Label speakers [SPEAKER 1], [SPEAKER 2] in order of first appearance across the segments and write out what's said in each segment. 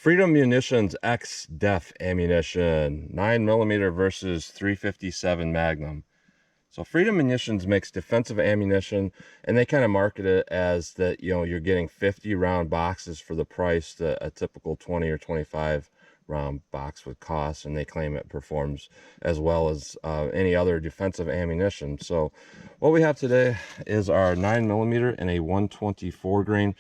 [SPEAKER 1] Freedom Munitions X-Def ammunition, 9mm versus 357 Magnum. So Freedom Munitions makes defensive ammunition, and they kind of market it as that, you know, you're getting 50 round boxes for the price that a typical 20 or 25 round box would cost, and they claim it performs as well as any other defensive ammunition. So what we have today is our 9mm and a 124 grain.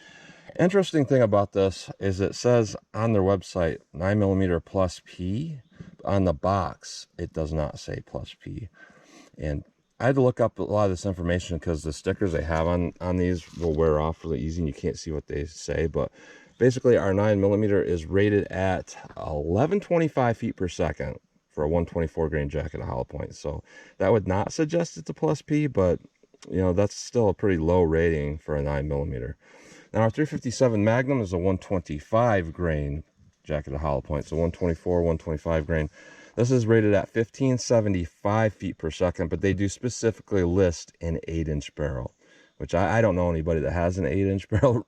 [SPEAKER 1] Interesting thing about this is it says on their website 9mm plus P. On the box it does not say plus P, and I had to look up a lot of this information because the stickers they have on these will wear off really easy and you can't see what they say. But basically our 9mm is rated at 1125 feet per second for a 124 grain jacket hollow point. So that would not suggest it's a plus P, but you know, that's still a pretty low rating for a 9mm. Now our 357 Magnum is a 125 grain jacket hollow point. So 124, 125 grain. This is rated at 1575 feet per second, but they do specifically list an 8-inch barrel, which I don't know anybody that has an 8-inch barrel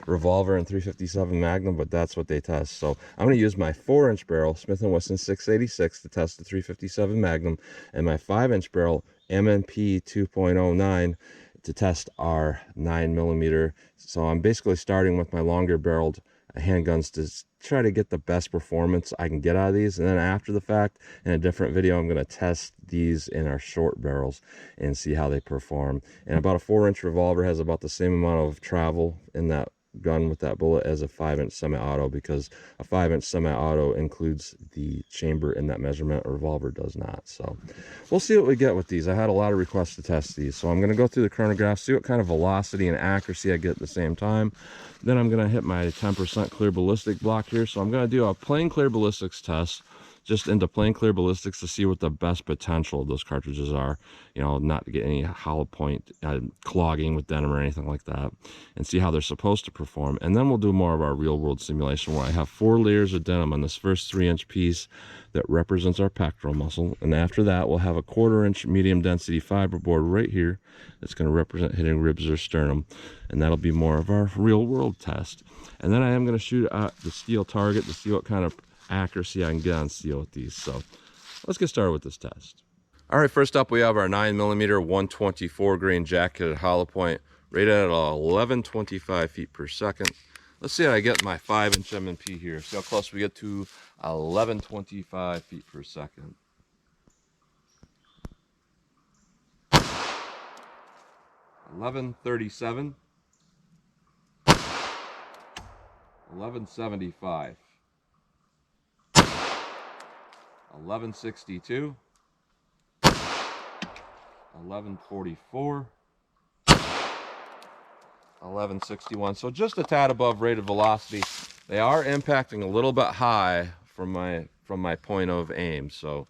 [SPEAKER 1] revolver in 357 Magnum, but that's what they test. So I'm going to use my 4-inch barrel Smith & Wesson 686 to test the 357 Magnum, and my 5-inch barrel MMP 2.09 to test our 9mm. So I'm basically starting with my longer barreled handguns to try to get the best performance I can get out of these, and then after the fact in a different video I'm going to test these in our short barrels and see how they perform. And about a 4-inch revolver has about the same amount of travel in that gun with that bullet as a 5-inch semi-auto, because a 5-inch semi-auto includes the chamber in that measurement. A revolver does not. So we'll see what we get with these. I had a lot of requests to test these, so I'm going to go through the chronograph, see what kind of velocity and accuracy I get at the same time. Then I'm going to hit my 10% clear ballistic block here. So I'm going to do a plain clear ballistics test, just into plain clear ballistics, to see what the best potential of those cartridges are, you know, not to get any hollow point clogging with denim or anything like that, and see how they're supposed to perform. And then we'll do more of our real world simulation, where I have 4 layers of denim on this first 3-inch piece that represents our pectoral muscle, and after that we'll have a 1/4-inch medium density fiberboard right here that's going to represent hitting ribs or sternum, and that'll be more of our real world test. And then I am going to shoot at the steel target to see what kind of accuracy I can get on steel with these. So let's get started with this test. All right, first up we have our 9mm 124 grain jacketed hollow point rated at 1125 feet per second. Let's see how I get my 5-inch M&P here. See how close we get to 1125 feet per second. $11.37, $11.75, $11.62, $11.44, $11.61. So just a tad above rated velocity. They are impacting a little bit high from my point of aim, so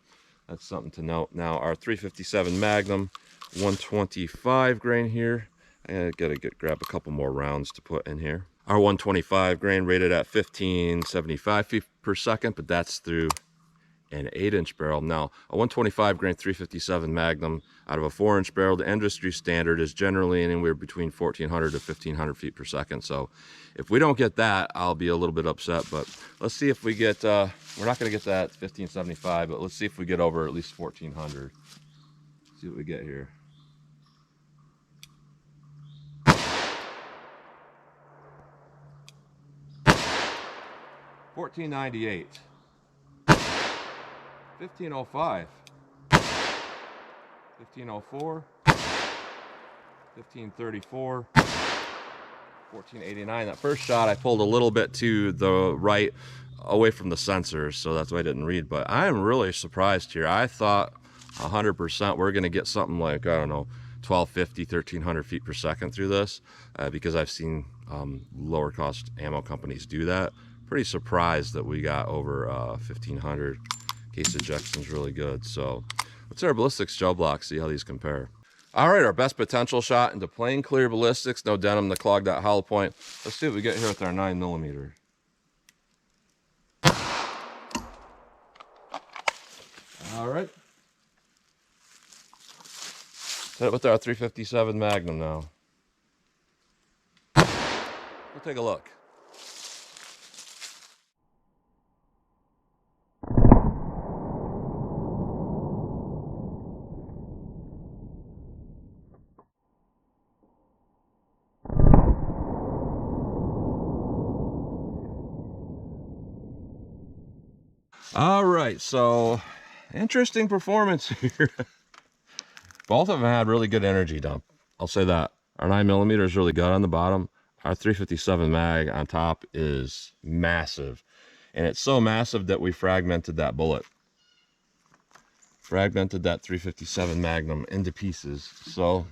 [SPEAKER 1] that's something to note. Now our 357 Magnum 125 grain here. I gotta grab a couple more rounds to put in here. Our 125 grain rated at 1575 feet per second, but that's through an 8-inch barrel. Now a 125 grain 357 Magnum out of a 4-inch barrel, the industry standard is generally anywhere between 1400 to 1500 feet per second. So if we don't get that, I'll be a little bit upset, but let's see if we get we're not going to get that 1575, but let's see if we get over at least 1400. See what we get here. $14.98, $15.05, $15.04, $15.34, $14.89. That first shot I pulled a little bit to the right away from the sensors, so that's why I didn't read, but I'm really surprised here. I thought 100% we're going to get something like, I don't know, 1250, 1300 feet per second through this, because I've seen lower cost ammo companies do that. Pretty surprised that we got over 1500. Case ejection's really good. So let's do our ballistics gel block, see how these compare. All right, our best potential shot into plain clear ballistics, no denim to clog that hollow point. Let's see what we get here with our 9mm. All right. Hit it with our 357 Magnum now. We'll take a look. All right, so interesting performance here. Both of them had really good energy dump. I'll say that. Our 9mm is really good on the bottom. Our 357 mag on top is massive. And it's so massive that we fragmented that bullet. Fragmented that 357 Magnum into pieces. So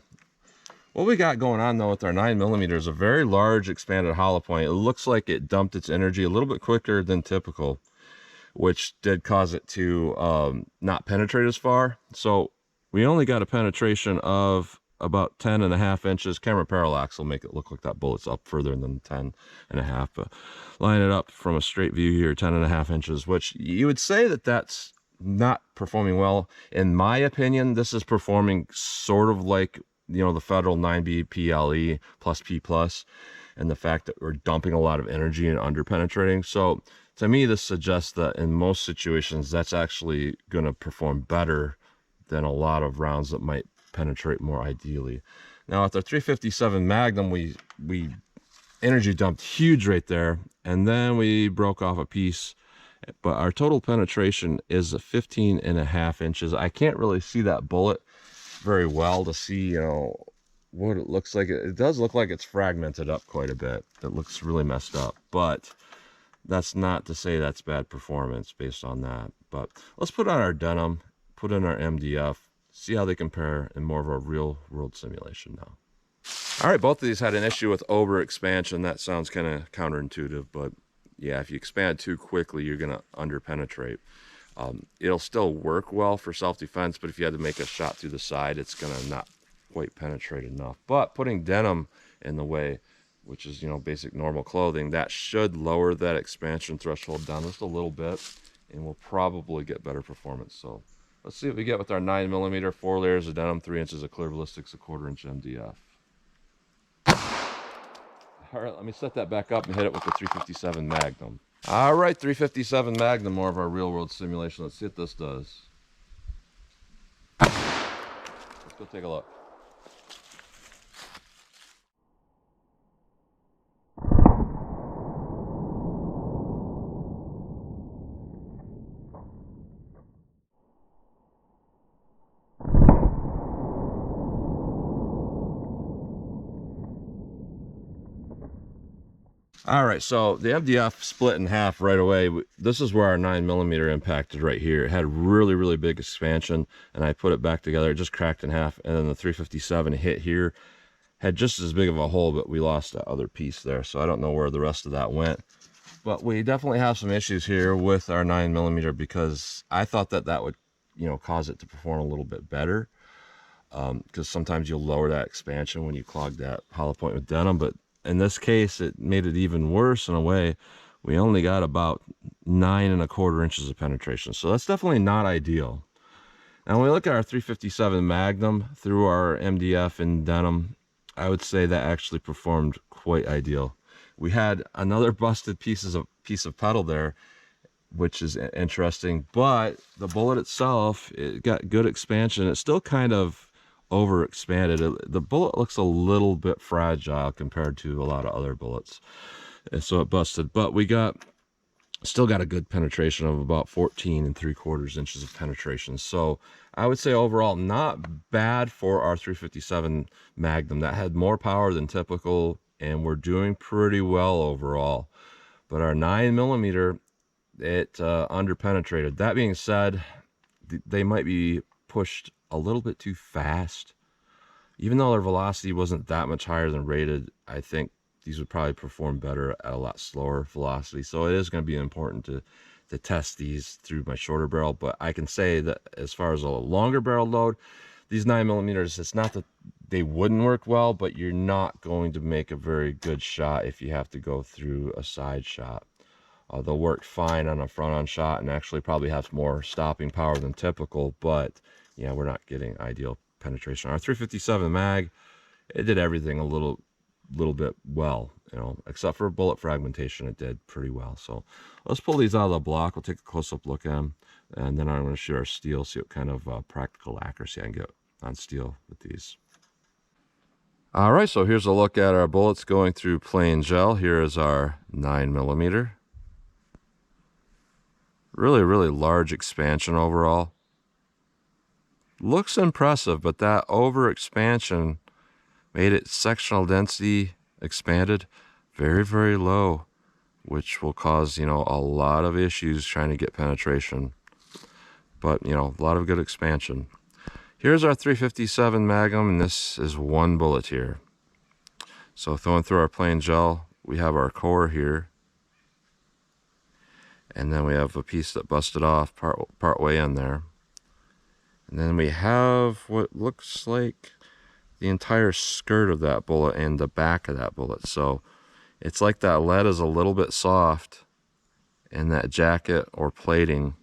[SPEAKER 1] what we got going on though with our 9mm is a very large expanded hollow point. It looks like it dumped its energy a little bit quicker than typical, which did cause it to not penetrate as far. So we only got a penetration of about 10.5 inches. Camera parallax will make it look like that bullet's up further than 10.5, but line it up from a straight view here, 10.5 inches, which you would say that that's not performing well. In my opinion, this is performing sort of like, you know, the Federal 9B PLE plus P plus, and the fact that we're dumping a lot of energy and under penetrating. So to me, this suggests that in most situations, that's actually going to perform better than a lot of rounds that might penetrate more ideally. Now, with the 357 Magnum, we energy dumped huge right there, and then we broke off a piece. But our total penetration is 15.5 inches. I can't really see that bullet very well to see, you know, what it looks like. It does look like it's fragmented up quite a bit. It looks really messed up, but that's not to say that's bad performance based on that. But let's put on our denim, put in our MDF, see how they compare in more of a real world simulation now. All right, both of these had an issue with over expansion. That sounds kind of counterintuitive, but yeah, if you expand too quickly, you're gonna under penetrate. It'll still work well for self-defense, but if you had to make a shot through the side, it's gonna not quite penetrate enough. But putting denim in the way, which is, you know, basic normal clothing, that should lower that expansion threshold down just a little bit, and we'll probably get better performance. So let's see what we get with our 9mm, 4 layers of denim, 3 inches of clear ballistics, a 1/4 inch MDF. All right, let me set that back up and hit it with the 357 Magnum. All right, 357 Magnum, more of our real world simulation. Let's see what this does. Let's go take a look. All right, so the MDF split in half right away. This is where our 9mm impacted right here. It had really, really big expansion, and I put it back together. It just cracked in half, and then the 357 hit here. Had just as big of a hole, but we lost that other piece there, so I don't know where the rest of that went. But we definitely have some issues here with our 9mm because I thought that that would, you know, cause it to perform a little bit better. Because sometimes you'll lower that expansion when you clog that hollow point with denim, but in this case, it made it even worse in a way. We only got about 9.25 inches of penetration, so that's definitely not ideal. Now, when we look at our 357 Magnum through our MDF and denim, I would say that actually performed quite ideal. We had another busted piece of pedal there, which is interesting, but the bullet itself, it got good expansion. It's still kind of overexpanded. The bullet looks a little bit fragile compared to a lot of other bullets, and so it busted. But we still got a good penetration of about 14.75 inches of penetration. So I would say overall not bad for our 357 Magnum. That had more power than typical, and we're doing pretty well overall. But our 9mm, it under penetrated. That being said, they might be pushed a little bit too fast. Even though their velocity wasn't that much higher than rated, I think these would probably perform better at a lot slower velocity. So it is going to be important to test these through my shorter barrel. But I can say that as far as a longer barrel load, these 9mm, it's not that they wouldn't work well, but you're not going to make a very good shot if you have to go through a side shot. They'll work fine on a front-on shot and actually probably have more stopping power than typical, but yeah, we're not getting ideal penetration. Our 357 mag, it did everything a little bit well, you know, except for bullet fragmentation. It did pretty well. So let's pull these out of the block. We'll take a close-up look at them, and then I'm going to shoot our steel, see what kind of practical accuracy I can get on steel with these. All right, so here's a look at our bullets going through plain gel. Here is our 9mm. Really large expansion overall. Looks impressive, but that over expansion made its sectional density expanded very low, which will cause, a lot of issues trying to get penetration. But, a lot of good expansion. Here's our 357 Magnum, and this is one bullet here. So throwing through our plain gel, we have our core here. And then we have a piece that busted off part way in there. And then we have what looks like the entire skirt of that bullet and the back of that bullet. So it's like that lead is a little bit soft and that jacket or plating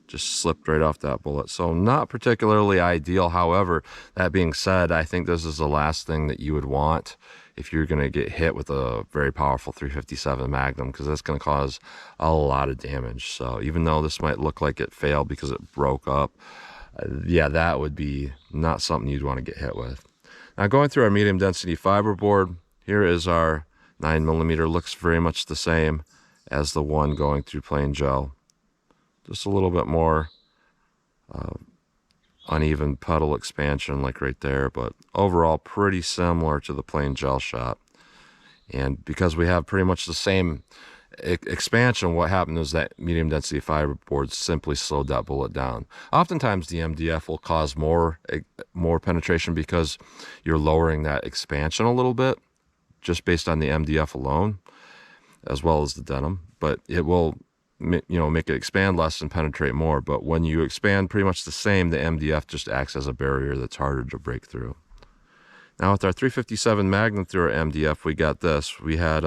[SPEAKER 1] just slipped right off that bullet. So not particularly ideal. However, that being said, I think this is the last thing that you would want if you're going to get hit with a very powerful 357 Magnum, because that's going to cause a lot of damage. So even though this might look like it failed because it broke up, yeah, that would be not something you'd want to get hit with. Now going through our medium density fiberboard, here is our 9mm. Looks very much the same as the one going through plain gel. Just a little bit more uneven puddle expansion like right there, but overall pretty similar to the plain gel shot. And because we have pretty much the same expansion, what happened is that medium density fiberboard simply slowed that bullet down. Oftentimes the MDF will cause more penetration because you're lowering that expansion a little bit just based on the MDF alone, as well as the denim, but it will make it expand less and penetrate more. But when you expand pretty much the same, the MDF just acts as a barrier that's harder to break through. Now with our 357 Magnum through our MDF, we got this. We had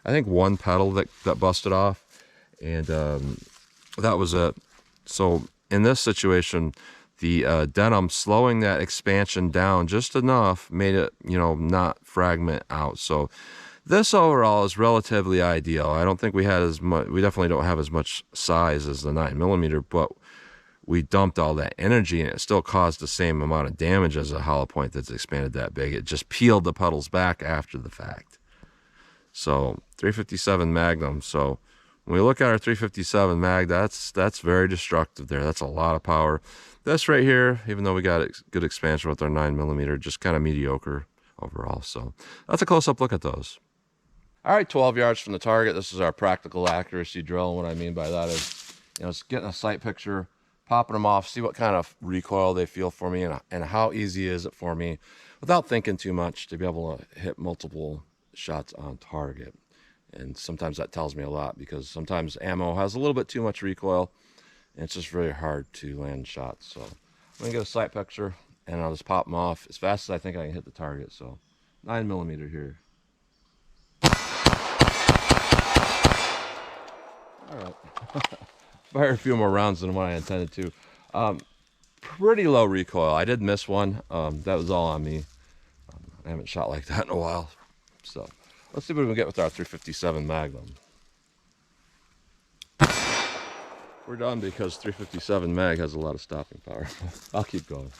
[SPEAKER 1] I think one pedal that busted off, and that was it. So in this situation, the denim slowing that expansion down just enough made it not fragment out. So this overall is relatively ideal. I don't think we had as much, we definitely don't have as much size as the 9mm, but we dumped all that energy and it still caused the same amount of damage as a hollow point that's expanded that big. It just peeled the puddles back after the fact. So 357 Magnum. So when we look at our 357 Mag, that's very destructive there. That's a lot of power. This right here, even though we got good expansion with our 9mm, just kind of mediocre overall. So that's a close-up look at those. All right, 12 yards from the target. This is our practical accuracy drill. And what I mean by that is, it's getting a sight picture, popping them off, see what kind of recoil they feel for me, and how easy is it for me, without thinking too much, to be able to hit multiple shots on target. And sometimes that tells me a lot, because sometimes ammo has a little bit too much recoil, and it's just very hard to land shots. So I'm gonna get a sight picture, and I'll just pop them off as fast as I think I can hit the target. So 9mm here. All right. Fired a few more rounds than what I intended to. Pretty low recoil. I did miss one. That was all on me. I haven't shot like that in a while. So let's see what we can get with our 357 Magnum. We're done because 357 Mag has a lot of stopping power. I'll keep going.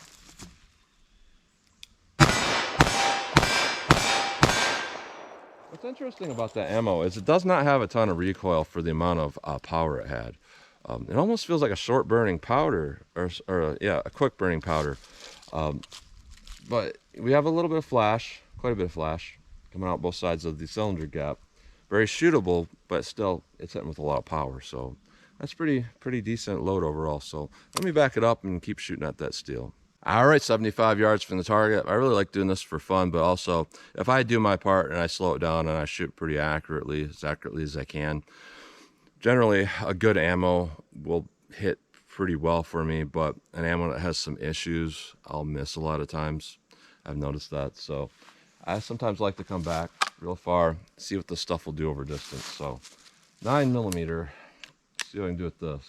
[SPEAKER 1] What's interesting about that ammo is it does not have a ton of recoil for the amount of power it had. It almost feels like a short burning powder, or a quick burning powder. But we have a little bit of flash, quite a bit of flash, coming out both sides of the cylinder gap. Very shootable, but still it's hitting with a lot of power. So that's pretty decent load overall. So let me back it up and keep shooting at that steel. All right, 75 yards from the target. I really like doing this for fun, but also if I do my part and I slow it down and I shoot pretty accurately, as accurately as I can, generally a good ammo will hit pretty well for me, but an ammo that has some issues, I'll miss a lot of times. I've noticed that. So I sometimes like to come back real far, see what this stuff will do over distance. So 9mm, see what I can do with this.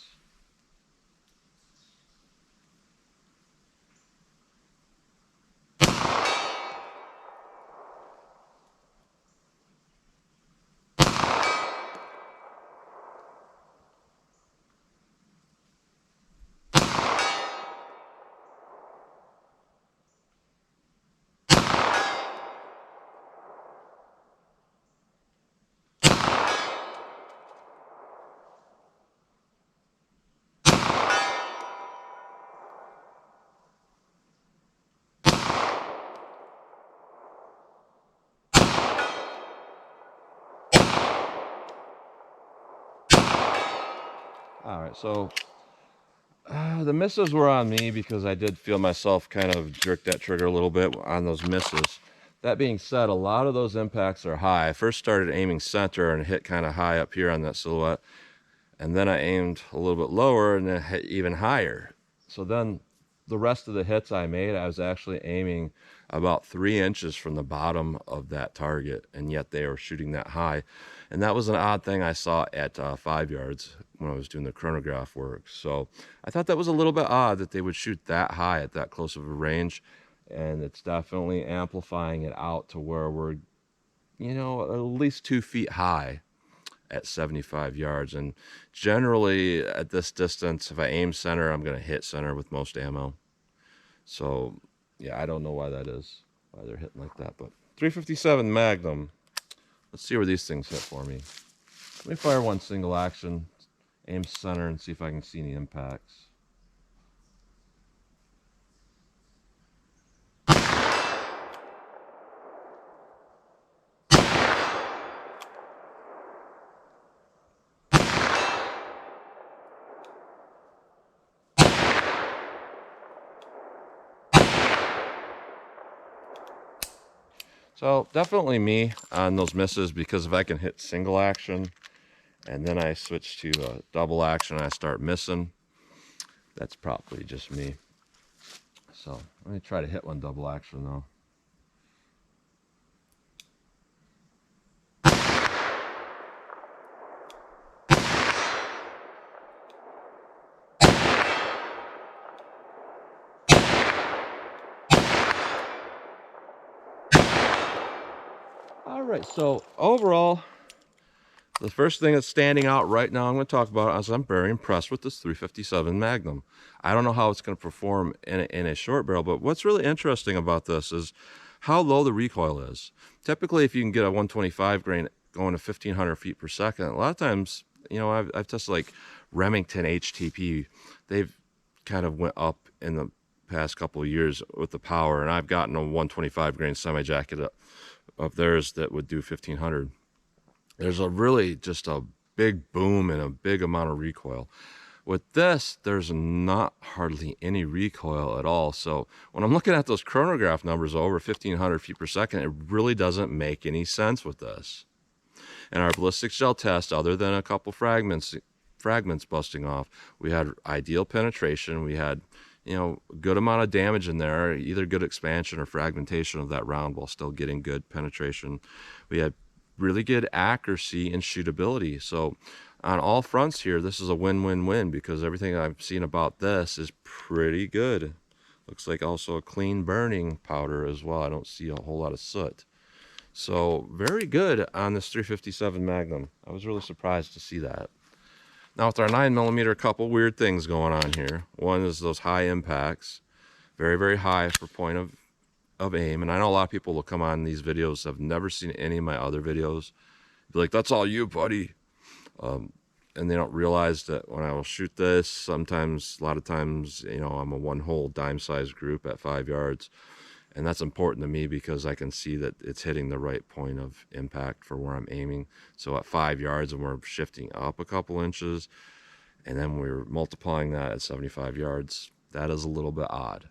[SPEAKER 1] All right, so the misses were on me because I did feel myself kind of jerk that trigger a little bit on those misses. That being said, a lot of those impacts are high. I first started aiming center and hit kind of high up here on that silhouette. And then I aimed a little bit lower and then hit even higher. So then the rest of the hits I made, I was actually aiming about 3 inches from the bottom of that target, and yet they were shooting that high. And that was an odd thing I saw at 5 yards when I was doing the chronograph work. So I thought that was a little bit odd that they would shoot that high at that close of a range. And it's definitely amplifying it out to where we're, at least 2 feet high at 75 yards. And generally at this distance, if I aim center, I'm going to hit center with most ammo. So yeah, I don't know why that is, why they're hitting like that. But 357 Magnum. Let's see where these things hit for me. Let me fire one single action, aim center, and see if I can see any impacts. So definitely me on those misses, because if I can hit single action and then I switch to double action and I start missing, that's probably just me. So let me try to hit one double action though. All right, so overall, the first thing that's standing out right now I'm going to talk about is I'm very impressed with this 357 Magnum. I don't know how it's going to perform in a short barrel, but what's really interesting about this is how low the recoil is. Typically, if you can get a 125 grain going to 1,500 feet per second, a lot of times, I've tested like Remington HTP. They've kind of went up in the past couple of years with the power, and I've gotten a 125 grain semi-jacket of theirs that would do 1,500. There's just a big boom and a big amount of recoil. With this, there's not hardly any recoil at all. So when I'm looking at those chronograph numbers over 1,500 feet per second, it really doesn't make any sense with this. And our ballistic gel test, other than a couple fragments busting off, we had ideal penetration. We had, a good amount of damage in there, either good expansion or fragmentation of that round while still getting good penetration. We had really good accuracy and shootability. So on all fronts here, this is a win-win-win, because everything I've seen about this is pretty good. Looks like also a clean burning powder as well. I don't see a whole lot of soot. So very good on this 357 Magnum. I was really surprised to see that. Now with our 9mm, a couple weird things going on here. One is those high impacts, very, very high for point of aim. And I know a lot of people will come on these videos, have never seen any of my other videos, be like, that's all you, buddy. And they don't realize that when I will shoot this, a lot of times, I'm a one-hole dime-sized group at 5 yards. And that's important to me because I can see that it's hitting the right point of impact for where I'm aiming. So at 5 yards, and we're shifting up a couple inches, and then we're multiplying that at 75 yards, that is a little bit odd.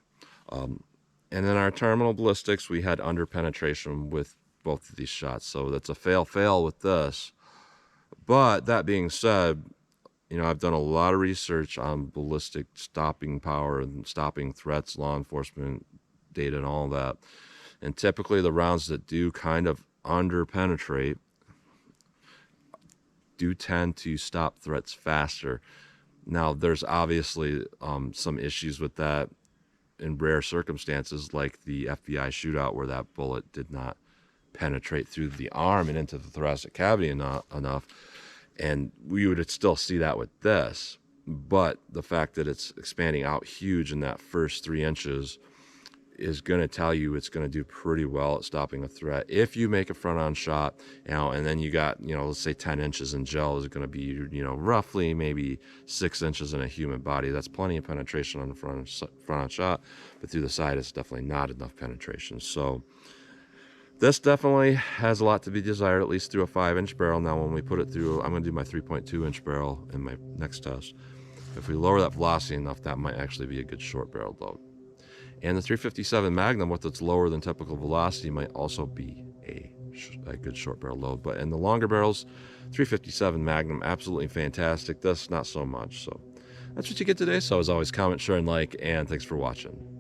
[SPEAKER 1] And then our terminal ballistics, we had under penetration with both of these shots. So that's a fail with this. But that being said, I've done a lot of research on ballistic stopping power and stopping threats, law enforcement data and all that. And typically the rounds that do kind of under penetrate do tend to stop threats faster. Now, there's obviously some issues with that in rare circumstances, like the FBI shootout where that bullet did not penetrate through the arm and into the thoracic cavity enough. And we would still see that with this. But the fact that it's expanding out huge in that first 3 inches is going to tell you it's going to do pretty well at stopping a threat. If you make a front-on shot, and then you got, let's say 10 inches in gel is going to be, roughly maybe 6 inches in a human body. That's plenty of penetration on the front-on shot, but through the side, it's definitely not enough penetration. So This definitely has a lot to be desired, at least through a 5-inch barrel. Now when we put it through, I'm going to do my 3.2-inch barrel in my next test. If we lower that velocity enough, that might actually be a good short barrel load. And the 357 Magnum, with its lower than typical velocity, might also be a good short barrel load. But in the longer barrels, 357 Magnum, absolutely fantastic. This, not so much. So that's what you get today. So as always, comment, share, and like, and thanks for watching.